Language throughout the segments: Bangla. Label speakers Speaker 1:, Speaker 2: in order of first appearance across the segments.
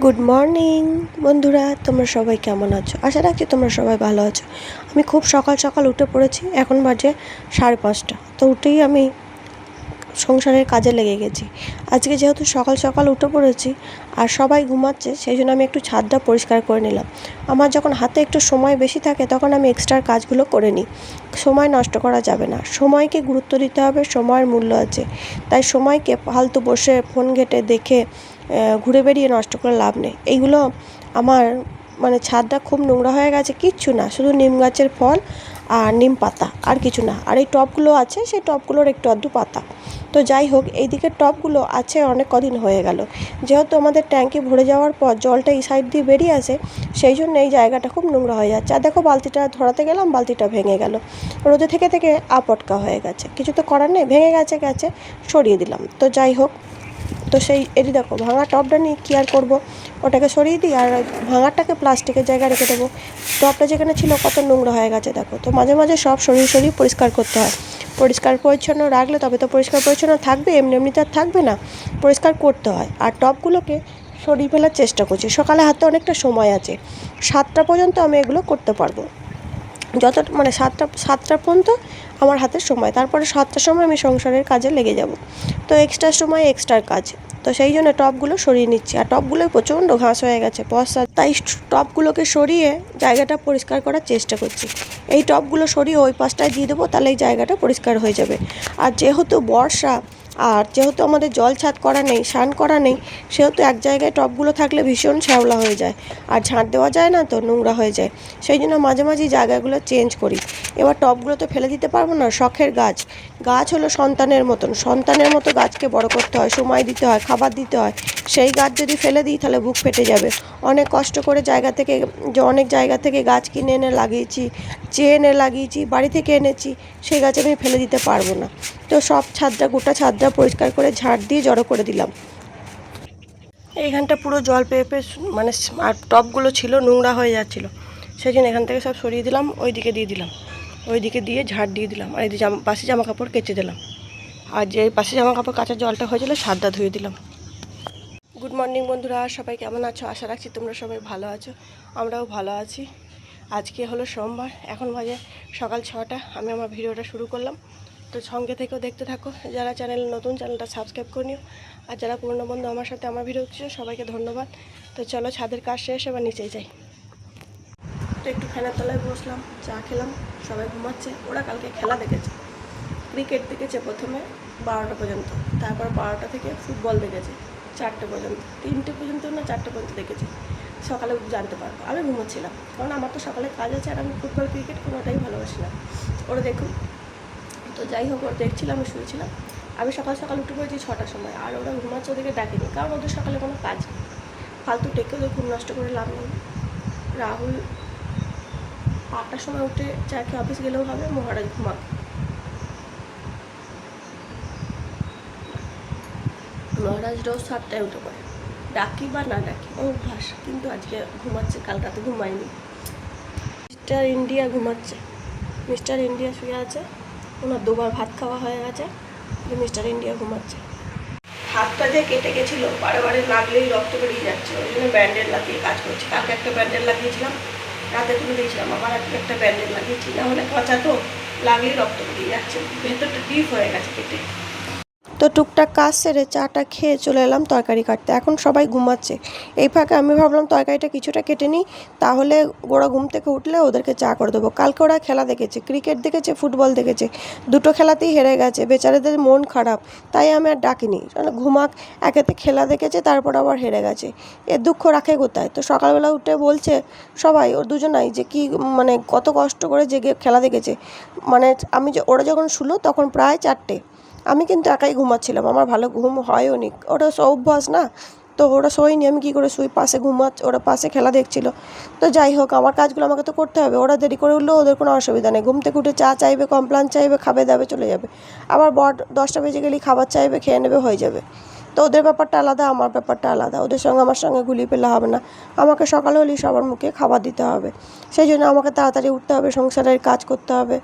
Speaker 1: গুড মর্নিং বন্ধুরা, তোমরা সবাই কেমন আছো? আশা রাখছি তোমরা সবাই ভালো আছো। আমি খুব সকাল সকাল উঠে পড়েছি। এখন বাজে 5:30। তো উঠেই আমি সংসারের কাজে লেগে গেছি। আজকে যেহেতু সকাল সকাল উঠে পড়েছি আর সবাই ঘুমাচ্ছে, সেই জন্য আমি একটু ছাদটা পরিষ্কার করে নিলাম। আমার যখন হাতে একটু সময় বেশি থাকে তখন আমি এক্সট্রা কাজগুলো করে নিই। সময় নষ্ট করা যাবে না, সময়কে গুরুত্ব দিতে হবে, সময়ের মূল্য আছে। তাই সময়কে ফালতু বসে ফোন ঘেঁটে দেখে ঘুরে বেরিয়ে নষ্ট করে লাভ নেই। এইগুলো আমার ছাদটা খুব নোংরা হয়ে গেছে, কিচ্ছু না, শুধু নিম গাছের ফল আর নিম পাতা, আর কিছু না। আর এই টবগুলো আছে, সেই টবগুলোর একটু আধটু পাতা। তো যাই হোক, এই দিকের টবগুলো আছে অনেক কদিন হয়ে গেল। যেহেতু আমাদের ট্যাঙ্কি ভরে যাওয়ার পর জলটা এই সাইড দিয়ে বেরিয়ে আসে, সেই জন্য এই জায়গাটা খুব নোংরা হয়ে যাচ্ছে। আর দেখো, বালতিটা ধরাতে গেলাম, বালতিটা ভেঙে গেল। রোদে থেকে থেকে আপটকা হয়ে গেছে, কিছু তো করার নেই, ভেঙে গেছে সরিয়ে দিলাম। তো যাই হোক, তো সেই এটি দেখো, ভাঙা টবটা নিয়ে কী আর করবো, ওটাকে সরিয়ে দিই আর ভাঙাটাকে প্লাস্টিকের জায়গায় রেখে দেবো। টবটা যেখানে ছিল কত নোংরা হয়ে গেছে দেখো। তো মাঝে মাঝে সব সরিয়ে পরিষ্কার করতে হয়। পরিষ্কার পরিচ্ছন্ন রাখলে তবে তো পরিষ্কার পরিচ্ছন্ন থাকবে, এমনি তো আর থাকবে না। পরিষ্কার করতে হয়। আর টবগুলোকে সরিয়ে ফেলার চেষ্টা করছি। সকালে হাতে অনেকটা সময় আছে, 7টা পর্যন্ত আমি এগুলো করতে পারবো। সাতটা পর্যন্ত আমার হাতের সময়, তারপরে 7টার সময় আমি সংসারের কাজে লেগে যাব। তো এক্সট্রা সময় এক্সট্রার কাজ, তো সেই জন্য টবগুলো সরিয়ে নিচ্ছি। আর টবগুলোয় প্রচণ্ড ঘাস হয়ে গেছে বর্ষা, তাই টবগুলোকে সরিয়ে জায়গাটা পরিষ্কার করার চেষ্টা করছি। এই টবগুলো সরিয়ে ওই পাশটায় দিয়ে দেবো, তাহলে এই জায়গাটা পরিষ্কার হয়ে যাবে। আর যেহেতু বর্ষা, আর যেহেতু আমাদের জল ছাদ করা নেই, স্নান করা নেই, সেহেতু এক জায়গায় টবগুলো থাকলে ভীষণ শ্যাওলা হয়ে যায়, আর ঝাঁট দেওয়া যায় না, তো নোংরা হয়ে যায়। সেই জন্য মাঝে মাঝে জায়গাগুলো চেঞ্জ করি। এবার টবগুলো তো ফেলে দিতে পারবো না, শখের গাছ হলো সন্তানের মতো গাছকে বড় করতে হয়, সময় দিতে হয়, খাবার দিতে হয়। সেই গাছ যদি ফেলে দিই তাহলে বুক ফেটে যাবে। অনেক কষ্ট করে অনেক জায়গা থেকে গাছ কিনে এনে লাগিয়েছি, এনে লাগিয়েছি, বাড়ি থেকে এনেছি, সেই গাছ আমি ফেলে দিতে পারবো না। তো সব গোটা ছাদটা পরিষ্কার করে ঝাড় দিয়ে জড়ো করে দিলাম। এইখানটা পুরো জল পেয়ে আর টবগুলো ছিল নোংরা হয়ে যাচ্ছিলো, সেই জন্য এখান থেকে সব সরিয়ে দিলাম, ওইদিকে দিয়ে দিলাম, ওইদিকে দিয়ে ঝাড় দিয়ে দিলাম। আর এই পাশে জামা কাপড় কেচে দিলাম। আর যে পাশে জামা কাপড় কাচার জলটা হয়েছিল, ছাদটা ধুয়ে দিলাম। গুড মর্নিং বন্ধুরা, সবাই কেমন আছো? আশা রাখছি তোমরা সবাই ভালো আছো, আমরাও ভালো আছি। আজকে হলো সোমবার, এখন বাজে সকাল 6টা। আমি আমার ভিডিওটা শুরু করলাম, তো সঙ্গে থেকেও দেখতে থাকো। যারা নতুন চ্যানেলটা সাবস্ক্রাইব করে নিও, আর যারা পুরনো বন্ধু আমার সাথে আমার ভিডিও দেখছো, সবাইকে ধন্যবাদ। তো চলো, ছাদের কাজ শেষ, এবার নিচেই যাই। তো একটু ফ্যানের তলায় বসলাম, চা খেলাম। সবাই ঘুমাচ্ছে, ওরা কালকে খেলা দেখেছে। ক্রিকেট দেখেছে প্রথমে 12টা পর্যন্ত, তারপর 12টা থেকে ফুটবল দেখেছে 4টে পর্যন্ত, 3টে পর্যন্ত না 4টে পর্যন্ত দেখেছে। সকালে জানতে পারবো, আমি ঘুমোচ্ছিলাম, কারণ আমার তো সকালে কাজ আছে, আর আমি ফুটবল ক্রিকেট কোনোটাই ভালোবাসি না। ওরা দেখুন। তো যাই হোক, ওরা দেখছিলাম, আমি শুয়েছিলাম। আমি সকাল সকাল উঠে পড়েছি 6টার সময়, আর ওরা ঘুমাচ্ছে, ওদেরকে ডাকিনি, কারণ ওদের সকালে কোনো কাজ নেই। ফালতু ডেকে ওদের ঘুম নষ্ট করে লাভ নেই। রাহুল 8টার সময় উঠে চা খেয়ে অফিস গেলেও হবে, মহারাজ ঘুমাক। মহারাজ রোজ 7টায় উঠে পড়ে, ডাকি বা না ডাকি অভ্যাস, কিন্তু আজকে ঘুমাচ্ছে, কাল রাতে ঘুমায়নি। মিস্টার ইন্ডিয়া ঘুমাচ্ছে, মিস্টার ইন্ডিয়া শুয়ে আছে, ওনার 2বার ভাত খাওয়া হয়ে গেছে, মিস্টার ইন্ডিয়া ঘুমাচ্ছে। হাতটা যে কেটে গেছিলো, বারে লাগলেই রক্ত বেরিয়ে যাচ্ছে, ওই জন্য ব্যান্ডেজ লাগিয়ে কাজ করছি। কালকে একটা ব্যান্ডেজ লাগিয়েছিলাম, রাতে তুলে দিয়েছিলাম, আবার একটা ব্যান্ডেজ লাগিয়েছি, না হলে কাঁচা তো লাগলেই রক্ত বেরিয়ে যাচ্ছে, ভেতরটা ডিপ হয়ে গেছে কেটে। তো টুকটাক কাজ সেরে চাটা খেয়ে চলে এলাম তরকারি কাটতে। এখন সবাই ঘুমাচ্ছে, এই ফাঁকে আমি ভাবলাম তরকারিটা কিছুটা কেটে নিই, তাহলে ওরা ঘুম থেকে উঠলে ওদেরকে চা করে দেবো। কালকে ওরা খেলা দেখেছে, ক্রিকেট দেখেছে, ফুটবল দেখেছে, দুটো খেলাতেই হেরে গেছে, বেচারাদের মন খারাপ, তাই আমি আর ডাকিনি। ঘুমাক, একেতে খেলা দেখেছে, তারপর আবার হেরে গেছে, এর দুঃখ রাখে কোথায়? তো সকালবেলা উঠে বলছে সবাই, ওর দুজনাই, যে কি কত কষ্ট করে জেগে খেলা দেখেছে। ওরা যখন শুলো তখন প্রায় 4টে, আমি কিন্তু একাই ঘুমাচ্ছিলাম, আমার ভালো ঘুম হয়ও নি, ওটা অভ্যাস না। তো ওরা শোয়নি, আমি কী করে শুই? পাশে ওরা পাশে খেলা দেখছিল। তো যাই হোক, আমার কাজগুলো আমাকে তো করতে হবে। ওরা দেরি করে উঠলেও ওদের কোনো অসুবিধা নেই, ঘুম থেকে উঠে চা চাইবে, কমপ্লান চাইবে, খাবে দাবে, চলে যাবে। আবার 10টা বেজে গেলেই খাবার চাইবে, খেয়ে নেবে, হয়ে যাবে। তো ওদের ব্যাপারটা আলাদা, আমার ব্যাপারটা আলাদা। ওদের সঙ্গে আমার সঙ্গে গুলিয়ে ফেলা হবে না। আমাকে সকালে হলেই সবার মুখে খাবার দিতে হবে, সেই জন্য আমাকে তাড়াতাড়ি উঠতে হবে, সংসারের কাজ করতে হবে।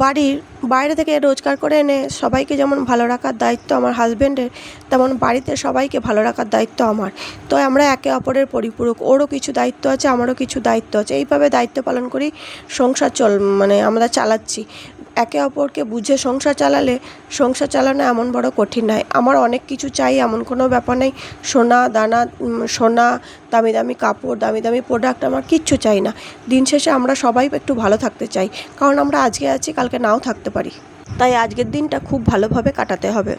Speaker 1: বাড়ির বাইরে থেকে রোজগার করে এনে সবাইকে যেমন ভালো রাখার দায়িত্ব আমার হাজব্যান্ডের, তেমন বাড়িতে সবাইকে ভালো রাখার দায়িত্ব আমার। তো আমরা একে অপরের পরিপূরক, ওরও কিছু দায়িত্ব আছে, আমারও কিছু দায়িত্ব আছে, এইভাবে দায়িত্ব পালন করেই সংসার আমরা চালাচ্ছি। একে অপরকে বুঝে সংসার চালানো এমন বড় কঠিন নয়। আমার অনেক কিছু চাই এমন কোনো ব্যাপার নেই। সোনা, দামি দামি কাপড়, দামি দামি প্রোডাক্ট আমার কিচ্ছু চাই না। দিন শেষে আমরা সবাই একটু ভালো থাকতে চাই, কারণ আমরা আজকে আছি, কালকে নাও থাকতে পারি। তাই আজকের দিনটা খুব ভালোভাবে কাটাতে হবে।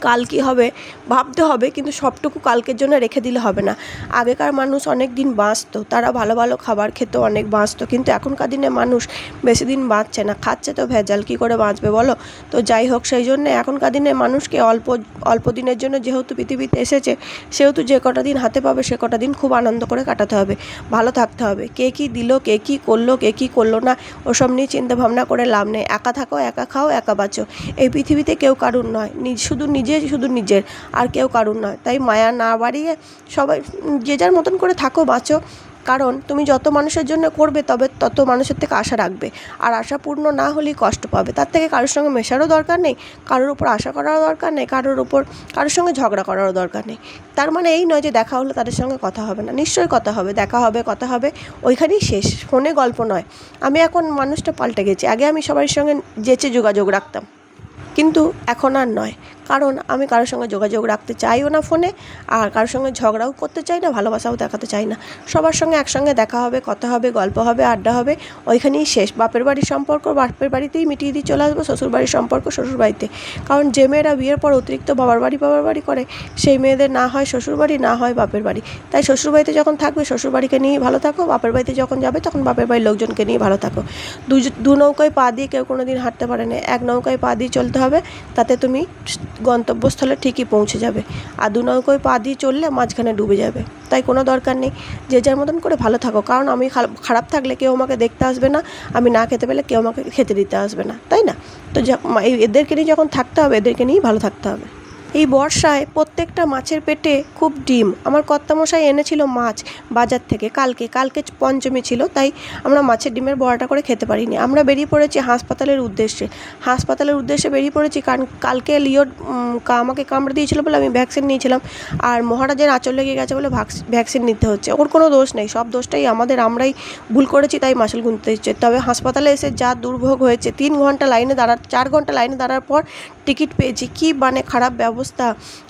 Speaker 1: কাল কী হবে ভাবতে হবে, কিন্তু সবটুকু কালকের জন্য রেখে দিলে হবে না। আগেকার মানুষ অনেক দিন বাঁচতো, তারা ভালো ভালো খাবার খেত, অনেক বাঁচতো, কিন্তু এখনকার দিনে মানুষ বেশি দিন বাঁচছে না, খাচ্ছে তো ভেজাল, কী করে বাঁচবে বলো? তো যাই হোক, সেই জন্যে এখনকার দিনে মানুষকে অল্প দিনের জন্য যেহেতু পৃথিবীতে এসেছে, সেহেতু যে কটা দিন হাতে পাবে সে কটা দিন খুব আনন্দ করে কাটাতে হবে, ভালো থাকতে হবে। কে কী দিল, কে কী করলো, কে কী করলো না, ওসব নিয়ে চিন্তা ভাবনা করে লাভ নেই। একা থাকো, একা খাও, একা বাঁচো। এই পৃথিবীতে কেউ কারুর নয়, শুধু নিজের, আর কেউ কারুর নয়। তাই মায়া না বাড়িয়ে সবাই যে যার মতন করে থাকো, বাঁচো। কারণ তুমি যত মানুষের জন্য করবে তবে তত মানুষের থেকে আশা রাখবে, আর আশা পূর্ণ না হলেই কষ্ট পাবে। তার থেকে কারোর সঙ্গে মেশারও দরকার নেই, কারোর উপর আশা করারও দরকার নেই, কারোর সঙ্গে ঝগড়া করারও দরকার নেই। তার মানে এই নয় যে দেখা হলো তাদের সঙ্গে কথা হবে না, নিশ্চয়ই কথা হবে, দেখা হবে, কথা হবে, ওইখানেই শেষ, ফোনে গল্প নয়। আমি এখন মানুষটা পাল্টে গেছি। আগে আমি সবার সঙ্গে যেচে যোগাযোগ রাখতাম, কিন্তু এখন আর নয়। কারণ আমি কারোর সঙ্গে যোগাযোগ রাখতে চাইও না ফোনে, আর কারোর সঙ্গে ঝগড়াও করতে চাই না, ভালোবাসাও দেখাতে চাই না। সবার সঙ্গে একসঙ্গে দেখা হবে, কথা হবে, গল্প হবে, আড্ডা হবে, ওইখানেই শেষ। বাপের বাড়ির সম্পর্ক বাপের বাড়িতেই মিটিয়ে দিয়ে চলে আসবো, শ্বশুরবাড়ির সম্পর্ক শ্বশুরবাড়িতে। কারণ যে মেয়েরা বিয়ের পর অতিরিক্ত বাবার বাড়ি করে, সেই মেয়েদের না হয় শ্বশুরবাড়ি, না হয় বাপের বাড়ি। তাই শ্বশুরবাড়িতে যখন থাকবে শ্বশুরবাড়িকে নিয়েই ভালো থাকো, বাপের বাড়িতে যখন যাবে তখন বাপের বাড়ির লোকজনকে নিয়ে ভালো থাকো। দু নৌকায় পা দিয়ে কেউ কোনো দিন হাঁটতে পারে না, এক নৌকায় পা দিয়ে চলতে হবে, তাতে তুমি গন্তব্যস্থলে ঠিকই পৌঁছে যাবে। আর দু নৌকায় পা দিয়ে চললে মাঝখানে ডুবে যাবে। তাই কোনো দরকার নেই, যে যার মতন করে ভালো থাকো। কারণ আমি খারাপ থাকলে কেউ আমাকে দেখতে আসবে না, আমি না খেতে পেলে কেউ আমাকে খেতে দিতে আসবে না, তাই না? তো এদেরকে নিয়ে যখন থাকতে হবে, এদেরকে নিয়েই ভালো থাকতে হবে। এই বর্ষায় প্রত্যেকটা মাছের পেটে খুব ডিম। আমার কর্তামশাই এনেছিল মাছ বাজার থেকে, কালকে পঞ্চমী ছিল, তাই আমরা মাছের ডিমের বড়াটা করে খেতে পারিনি। আমরা বেরিয়ে পড়েছি হাসপাতালের উদ্দেশ্যে বেরিয়ে পড়েছি, কারণ কালকে লিওর আমাকে কামড়ে দিয়েছিল বলে আমি ভ্যাকসিন নিয়েছিলাম, আর মহারাজের আঁচল লেগে গেছে বলে ভ্যাকসিন নিতে হচ্ছে। ওর কোনো দোষ নেই, সব দোষটাই আমরাই ভুল করেছি, তাই মাসুল গুনতে হচ্ছে। তবে হাসপাতালে এসে যা দুর্ভোগ হয়েছে, 4 ঘন্টা লাইনে দাঁড়ার পর টিকিট পেয়েছি। কি মানে খারাপ ব্যবস্থা!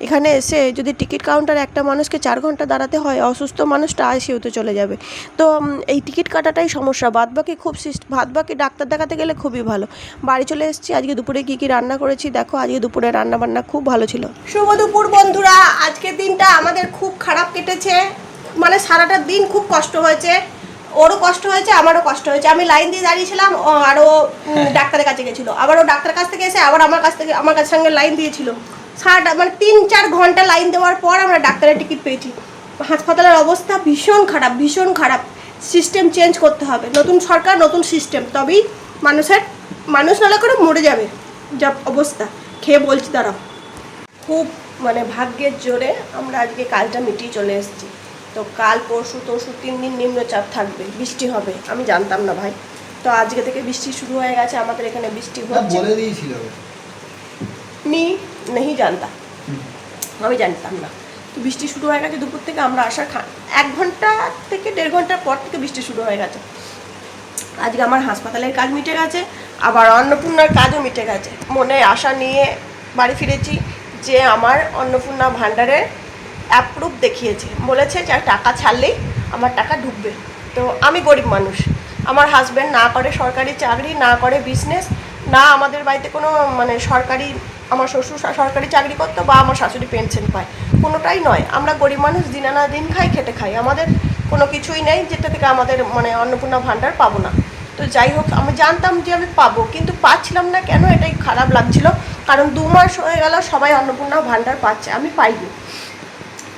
Speaker 1: এখানে এসে যদি টিকিট কাউন্টারে একটা মানুষকে 4 ঘন্টা দাঁড়াতে হয়, অসুস্থ মানুষটা আইসিইউতে চলে যাবে। তো এই টিকিট কাটাটাই সমস্যা, বাদবাকি ডাক্তার দেখাতে গেলে খুবই ভালো। বাড়ি চলে এসেছি। আজকে দুপুরে কী রান্না করেছি দেখো। আজকে দুপুরে রান্নাবান্না খুব ভালো ছিল। শুভ দুপুর বন্ধুরা। আজকের দিনটা আমাদের খুব খারাপ কেটেছে, মানে সারাটা দিন খুব কষ্ট হয়েছে। ওরও কষ্ট হয়েছে, আমারও কষ্ট হয়েছে। আমি লাইন দিয়ে দাঁড়িয়েছিলাম, আর ও ডাক্তারের কাছে গেছিলো, আবার ও ডাক্তারের কাছ থেকে এসে আবার আমার কাছ সঙ্গে লাইন দিয়েছিল। সারাটা মানে 3-4 ঘন্টা লাইন দেওয়ার পর আমরা ডাক্তারের টিকিট পেয়েছি। হাসপাতালের অবস্থা ভীষণ খারাপ। সিস্টেম চেঞ্জ করতে হবে, নতুন সরকার, নতুন সিস্টেম, তবেই মানুষ নালে করে মরে যাবে যা অবস্থা। খেয়ে বলছি দাঁড়াও। খুব মানে ভাগ্যের জোরে আমরা আজকে কাজটা মিটিয়ে চলে এসেছি। তো কাল পরশু 3 দিন নিম্নচাপ থাকবে, বৃষ্টি হবে। আমি জানতাম না ভাই, তো আজকে থেকে বৃষ্টি শুরু হয়ে গেছে। আমাদের এখানে বৃষ্টি হচ্ছে,
Speaker 2: বলে দিয়েছিল
Speaker 1: नहीं জানতাম, আমি জানতাম না। তো বৃষ্টি শুরু হয়ে গেছে দুপুর থেকে। আমরা আসার 1 ঘন্টা থেকে 1.5 ঘন্টার পর থেকে বৃষ্টি শুরু হয়ে গেছে। আজকে আমার হাসপাতালের কাজ মিটে গেছে, আবার অন্নপূর্ণার কাজও মিটে গেছে। মনে আশা নিয়ে বাড়ি ফিরেছি যে আমার অন্নপূর্ণা ভাণ্ডারের অ্যাপ্রুভ দেখিয়েছে, বলেছে যে টাকা ছাড়লেই আমার টাকা ঢুকবে। তো আমি গরিব মানুষ, আমার হাজব্যান্ড না করে সরকারি চাকরি, না করে বিজনেস, না আমাদের বাড়িতে কোনো মানে সরকারি, আমার শ্বশুর সরকারি চাকরি করতো বা আমার শাশুড়ি পেনশন পায়, কোনোটাই নয়। আমরা গরিব মানুষ, দিন আনা দিন খাই, খেটে খাই, আমাদের কোনো কিছুই নেই যেটা থেকে আমাদের মানে অন্নপূর্ণা ভাণ্ডার পাবো না। তো যাই হোক, আমি জানতাম যে আমি পাবো, কিন্তু পাচ্ছিলাম না কেন, এটাই খারাপ লাগছিল। কারণ 2 মাস হয়ে গেল সবাই অন্নপূর্ণা ভাণ্ডার পাচ্ছে, আমি পাইনি।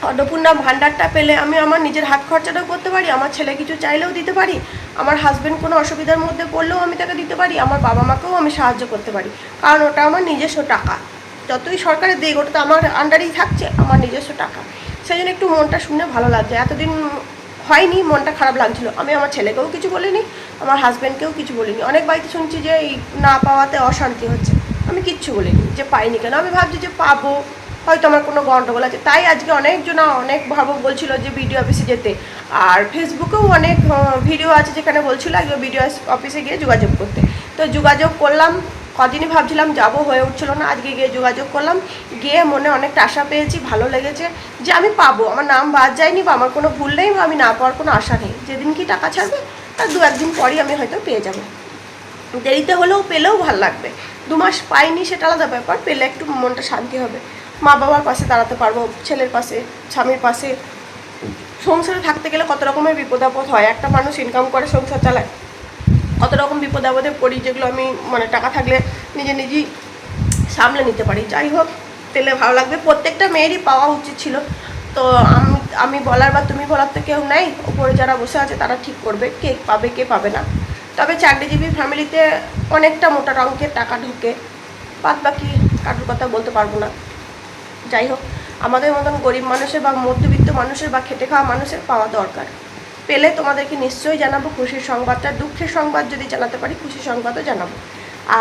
Speaker 1: অন্নপূর্ণা ভাণ্ডারটা পেলে আমি আমার নিজের হাত খরচাটাও করতে পারি, আমার ছেলে কিছু চাইলেও দিতে পারি, আমার হাজব্যান্ড কোনো অসুবিধার মধ্যে পড়লেও আমি তাকে দিতে পারি, আমার বাবা মাকেও আমি সাহায্য করতে পারি। কারণ ওটা আমার নিজস্ব টাকা, যতই সরকারের দিক ওটা তো আমার আন্ডারেই থাকছে, আমার নিজস্ব টাকা। সেই জন্য একটু মনটা শুনে ভালো লাগছে। এতদিন হয়নি, মনটা খারাপ লাগছিল। আমি আমার ছেলেকেও কিছু বলিনি, আমার হাজব্যান্ডকেও কিছু বলিনি। অনেক বাড়িতে শুনছি যে এই না পাওয়াতে অশান্তি হচ্ছে, আমি কিচ্ছু বলিনি যে পাইনি কেন। আমি ভাবছি যে পাবো, হয়তো আমার কোনো গন্ডগোল আছে। তাই আজকে অনেকজন অনেক ভাবো বলছিল যে বিডিও অফিসে যেতে, আর ফেসবুকেও অনেক ভিডিও আছে যেখানে বলছিল আজকে বিডিও অফিসে গিয়ে যোগাযোগ করতে। তো যোগাযোগ করলাম, কদিনই ভাবছিলাম যাবো, হয়ে উঠছিল না। আজকে গিয়ে যোগাযোগ করলাম, গিয়ে মনে অনেকটা আশা পেয়েছি, ভালো লেগেছে যে আমি পাবো, আমার নাম বাদ যায়নি বা আমার কোনো ভুল নেই বা আমি না পাওয়ার কোনো আশা নেই। যেদিন কি টাকা ছাড়বে তার 2-1 দিন পরই আমি হয়তো পেয়ে যাবো। দেরিতে হলেও পেলেও ভালো লাগবে। 2 মাস পাইনি সেটা আলাদা ব্যাপার, পেলে একটু মনটা শান্তি হবে, মা বাবার পাশে দাঁড়াতে পারবো, ছেলের পাশে, স্বামীর পাশে। সংসারে থাকতে গেলে কত রকমের বিপদ আপদ হয়, একটা মানুষ ইনকাম করে সংসার চালায়, কত রকম বিপদ আপদে পড়ি, যেগুলো আমি মানে টাকা থাকলে নিজেই সামলে নিতে পারি। যাই হোক, পেলে ভালো লাগবে, প্রত্যেকটা মেয়েরই পাওয়া উচিত ছিল। তো আমি বলার বা তুমি বলার তো কেউ নেই, উপরে যারা বসে আছে তারা ঠিক করবে কে পাবে কে পাবে না। তবে চাকরিজীবী ফ্যামিলিতে অনেকটা মোটা অঙ্কের টাকা ঢোকে, বাদ বাকি কারোর কথা বলতে পারবো না। যাই হোক, আমাদের মতন গরিব মানুষের বা মধ্যবিত্ত মানুষের বা খেটে খাওয়া মানুষের পাওয়া দরকার। পেলে তোমাদেরকে নিশ্চয়ই জানাবো খুশির সংবাদটা। দুঃখের সংবাদ যদি জানাতে পারি, খুশির সংবাদও জানাবো।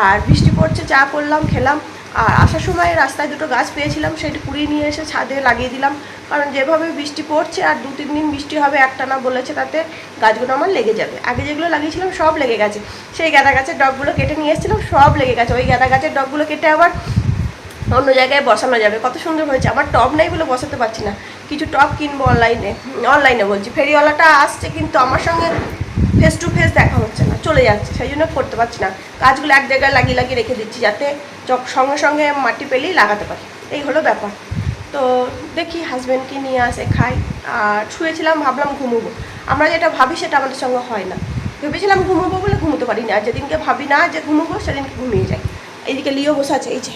Speaker 1: আর বৃষ্টি পড়ছে, চা করলাম, খেলাম। আর আসার সময় রাস্তায় 2টো গাছ পেয়েছিলাম, সেটা কুড়িয়ে নিয়ে এসে ছাদে লাগিয়ে দিলাম। কারণ যেভাবে বৃষ্টি পড়ছে আর 2-3 দিন বৃষ্টি হবে একটানা বলেছে, তাতে গাছগুলো আমার লেগে যাবে। আগে যেগুলো লাগিয়েছিলাম সব লেগে গেছে। সেই গাঁদা গাছের ডগগুলো কেটে নিয়ে এসেছিলাম, সব লেগে গেছে। ওই গাঁদা গাছের ডগগুলো কেটে আবার অন্য জায়গায় বসানো যাবে। কত সুন্দর হয়েছে। আমার টব নেই বলে বসাতে পারছি না, কিছু টব কিনবো অনলাইনে বলছি। ফেরিওয়ালাটা আসছে কিন্তু আমার সঙ্গে ফেস টু ফেস দেখা হচ্ছে না, চলে যাচ্ছে, সেই জন্য করতে পারছি না। গাছগুলো এক জায়গায় লাগিয়ে রেখে দিচ্ছি, যাতে সঙ্গে সঙ্গে মাটি পেলেই লাগাতে পারি। এই হলো ব্যাপার। তো দেখি হাজব্যান্ডকে নিয়ে আসে, খাই। আর শুয়েছিলাম, ভাবলাম ঘুমোবো। আমরা যেটা ভাবি সেটা আমাদের সঙ্গে হয় না। ভেবেছিলাম ঘুমোবো বলে ঘুমোতে পারি না, আর যেদিনকে ভাবি না যে ঘুমোবো সেদিনকে ঘুমিয়ে যাই। এইদিকে লিও বসে আছে, এই যে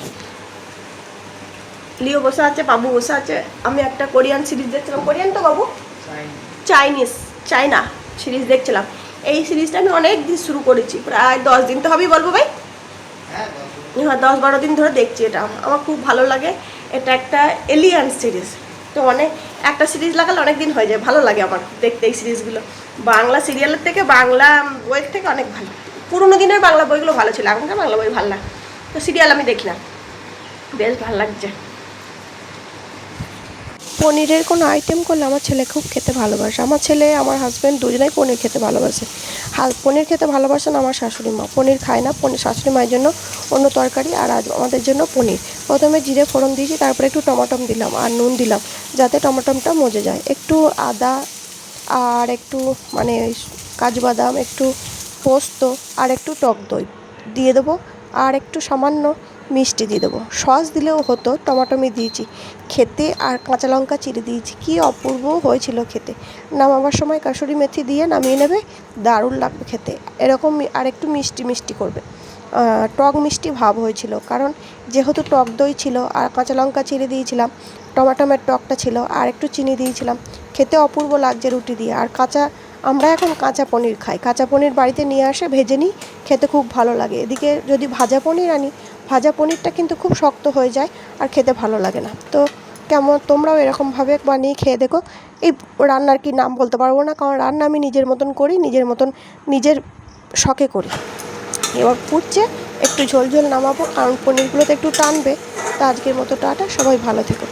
Speaker 1: লিও বসে আছে, বাবু বসে আছে। আমি একটা কোরিয়ান সিরিজ দেখছিলাম। কোরিয়ান তো বাবু? চাইনা সিরিজ দেখছিলাম। এই সিরিজটা আমি অনেক দিন শুরু করেছি, প্রায় 10 দিন তো হবেই, বলবো ভাই? হ্যাঁ, 10-12 দিন ধরে দেখছি। এটা আমার খুব ভালো লাগে। এটা একটা এলিয়ান সিরিজ। তো একটা সিরিজ লাগালে অনেক দিন হয়ে যায়, ভালো লাগে আমার দেখতে এই সিরিজগুলো। বাংলা সিরিয়ালের থেকে, বাংলা বইয়ের থেকে অনেক ভালো। পুরোনো দিনের বাংলা বইগুলো ভালো ছিল, এখনকার বাংলা বই ভালো না। তো সিরিয়াল আমি দেখি না, বেশ ভালো লাগছে। পনিরের কোনো আইটেম করলে আমার ছেলে খুব খেতে ভালোবাসে। আমার ছেলে, আমার হাজব্যান্ড দুজনেই পনির খেতে ভালোবাসে। পনির খেতে ভালোবাসেন আমার শাশুড়ি মা, পনির খায় না। শাশুড়ি মায়ের জন্য অন্য তরকারি, আর আজ আমাদের জন্য পনির। প্রথমে জিরে ফোড়ন দিয়েছি, তারপরে একটু টমাটম দিলাম আর নুন দিলাম, যাতে টমাটমটা মজে যায়। একটু আদা আর একটু মানে কাজু বাদাম, একটু পোস্ত আর একটু টক দই দিয়ে দেবো, আর একটু সামান্য মিষ্টি দিয়ে দেবো। সস দিলেও হতো, টমাটোমি দিয়েছি খেতে, আর কাঁচা লঙ্কা চিড়ে দিয়েছি। কী অপূর্ব হয়েছিল খেতে। নামাবার সময় কাসুরি মেথি দিয়ে নামিয়ে নেবে, দারুণ লাগবে খেতে। এরকম আর একটু মিষ্টি করবে, টক মিষ্টি ভাব হয়েছিল, কারণ যেহেতু টক দই ছিল আর কাঁচা লঙ্কা চিড়ে দিয়েছিলাম, টমাটোমের টকটা ছিল, আর একটু চিনি দিয়েছিলাম। খেতে অপূর্ব লাগছে রুটি দিয়ে। আর আমরা এখন কাঁচা পনির খাই। কাঁচা পনির বাড়িতে নিয়ে আসে, ভেজে নিই, খেতে খুব ভালো লাগে। এদিকে যদি ভাজা পনির আনি, ভাজা পনিরটা কিন্তু খুব শক্ত হয়ে যায় আর খেতে ভালো লাগে না। তো তোমরাও এরকমভাবে বানিয়ে খেয়ে দেখো। এই রান্নার কি নাম বলতে পারবো না, কারণ রান্না আমি নিজের মতন করি, নিজের শখে করি। এবার ফুটছে, একটু ঝোল নামাবো, কারণ পনিরগুলোতে একটু টানবে। তো আজকের মতো টাটা, সবাই ভালো থেকো।